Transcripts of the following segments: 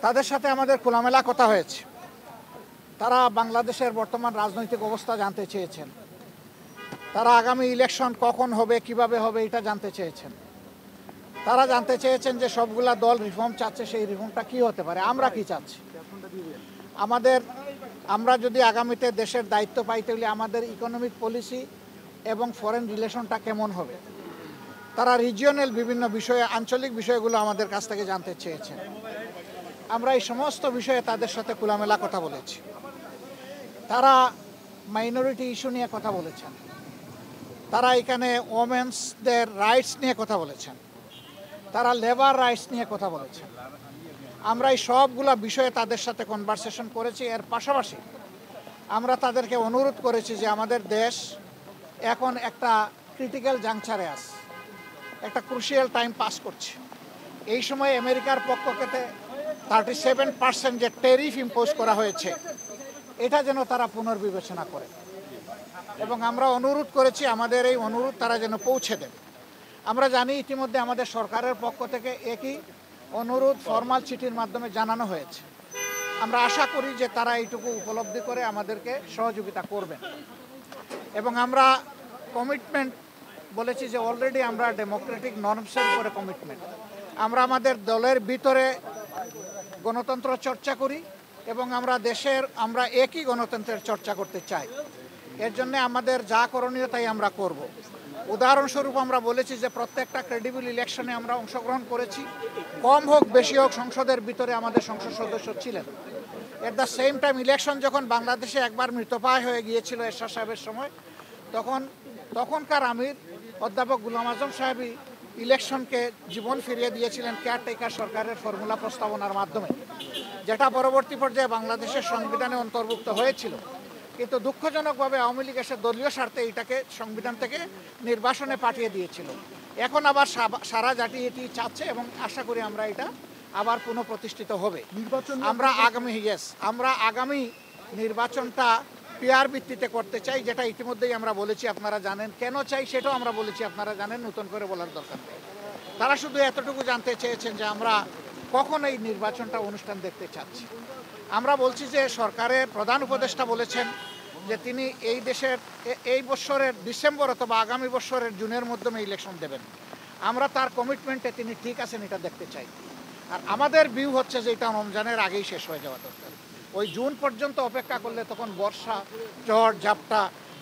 তাদের সাথে আমাদের খোলামেলা কথা হয়েছে। তারা বাংলাদেশের বর্তমান রাজনৈতিক অবস্থা জানতে চেয়েছেন। তারা আগামী ইলেকশন কখন হবে, কিভাবে হবে এটা জানতে চেয়েছেন। তারা জানতে চেয়েছেন যে সবগুলা দল রিফর্ম চাচ্ছে, সেই রিফর্মটা কি হতে পারে, আমরা কি চাচ্ছি। আমরা যদি আগামীতে দেশের দায়িত্ব পাই তাহলে আমাদের ইকোনমিক পলিসি এবং ফরেন রিলেশনটা কেমন হবে। তারা রিজিওনাল বিভিন্ন বিষয়ে, আঞ্চলিক বিষয়গুলো আমাদের কাছ থেকে জানতে চেয়েছেন। আমরা এই সমস্ত বিষয়ে তাদের সাথে খোলামেলা কথা বলেছি। তারা মাইনরিটি ইস্যু নিয়ে কথা বলেছেন। তারা এখানে ওমেন্সদের রাইটস নিয়ে কথা বলেছেন। তারা লেবার রাইটস নিয়ে কথা বলেছেন। আমরা এই সবগুলা বিষয়ে তাদের সাথে কনভারসেশন করেছি। এর পাশাপাশি আমরা তাদেরকে অনুরোধ করেছি যে আমাদের দেশ এখন একটা ক্রিটিক্যাল জাংচারে আছে, একটা ক্রুশিয়াল টাইম পাস করছে। এই সময় আমেরিকার পক্ষ থেকে 37% যে ট্যারিফ ইম্পোজ করা হয়েছে, এটা যেন তারা পুনর্বিবেচনা করে। এবং আমরা অনুরোধ করেছি আমাদের এই অনুরোধ তারা যেন পৌঁছে দেন। আমরা জানি ইতিমধ্যে আমাদের সরকারের পক্ষ থেকে একই অনুরোধ ফরমাল চিঠির মাধ্যমে জানানো হয়েছে। আমরা আশা করি যে তারা এইটুকু উপলব্ধি করে আমাদেরকে সহযোগিতা করবেন। এবং আমরা কমিটমেন্ট বলেছি যে অলরেডি আমরা ডেমোক্রেটিক নর্মসের উপরে কমিটমেন্ট। আমরা আমাদের দলের ভিতরে গণতন্ত্র চর্চা করি এবং আমরা একই গণতন্ত্রের চর্চা করতে চাই। এর জন্য আমাদের যা করণীয় তাই আমরা করব। উদাহরণস্বরূপ আমরা বলেছি যে প্রত্যেকটা ক্রেডিবল ইলেকশনে আমরা অংশগ্রহণ করেছি, কম হোক বেশি হোক সংসদের ভিতরে আমাদের সংসদ সদস্য ছিলেন। At the same time election যখন বাংলাদেশে একবার মৃতপ্রায় হয়ে গিয়েছিল এরশাদ সাহেবের সময়, তখনকার আমির অধ্যাপক গুলাম আজম সাহেবই ইলেকশনকে জীবন ফিরিয়ে দিয়েছিলেন কেয়ারটেকার সরকারের ফর্মুলা প্রস্তাবনার মাধ্যমে, যেটা পরবর্তী পর্যায়ে বাংলাদেশের সংবিধানে অন্তর্ভুক্ত হয়েছিল। কিন্তু দুঃখজনকভাবে আওয়ামী লীগ এসে দলীয় স্বার্থে এটাকে সংবিধান থেকে নির্বাসনে পাঠিয়ে দিয়েছিল। এখন আবার সারা জাতি এটি চাচ্ছে এবং আশা করি আমরা এটা আবার পুনঃপ্রতিষ্ঠিত হবে। আমরা আগামী নির্বাচনটা পিআর ভিত্তিতে করতে চাই, যেটা ইতিমধ্যেই আমরা বলেছি, আপনারা জানেন। কেন চাই সেটাও আমরা বলেছি, আপনারা জানেন, নতুন করে বলার দরকার নেই। তারা শুধু এতটুকু জানতে চেয়েছেন যে আমরা কখন এই নির্বাচনটা অনুষ্ঠান দেখতে চাচ্ছি। আমরা বলছি যে সরকারের প্রধান উপদেষ্টা বলেছেন যে তিনি এই বছরের ডিসেম্বর অথবা আগামী বছরের জুনের মাধ্যমে ইলেকশন দেবেন। আমরা তার কমিটমেন্টে তিনি ঠিক আছেন এটা দেখতে চাই। আর আমাদের ভিউ হচ্ছে যে এটা রমজানের আগেই শেষ হয়ে যাওয়া দরকার। ওই জুন পর্যন্ত অপেক্ষা করলে তখন বর্ষা, ঝড় ঝাপটা,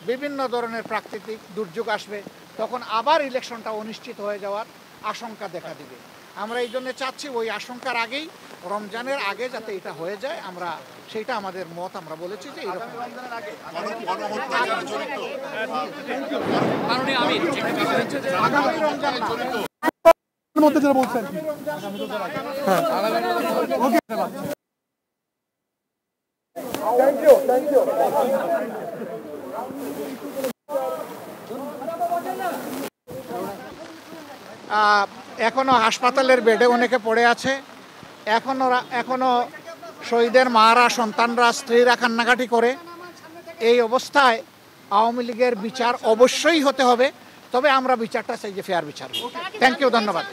বিভিন্ন ধরনের প্রাকৃতিক দুর্যোগ আসবে, তখন আবার ইলেকশনটা অনিশ্চিত হয়ে যাওয়ার আশঙ্কা দেখা দিবে। আমরা এই জন্য চাচ্ছি ওই আশঙ্কার আগেই, রমজানের আগে যাতে এটা হয়ে যায়, আমরা সেইটা আমাদের মত। আমরা বলেছি যে এইরকম আগামী রমজান এখনো হাসপাতালের বেডে অনেকে পড়ে আছে। এখনো শহীদের মারা, সন্তানরা, স্ত্রীরা কান্নাকাটি করে। এই অবস্থায় আওয়ামী লীগের বিচার অবশ্যই হতে হবে, তবে আমরা বিচারটা চাই যে ফেয়ার বিচার। থ্যাংক ইউ, ধন্যবাদ।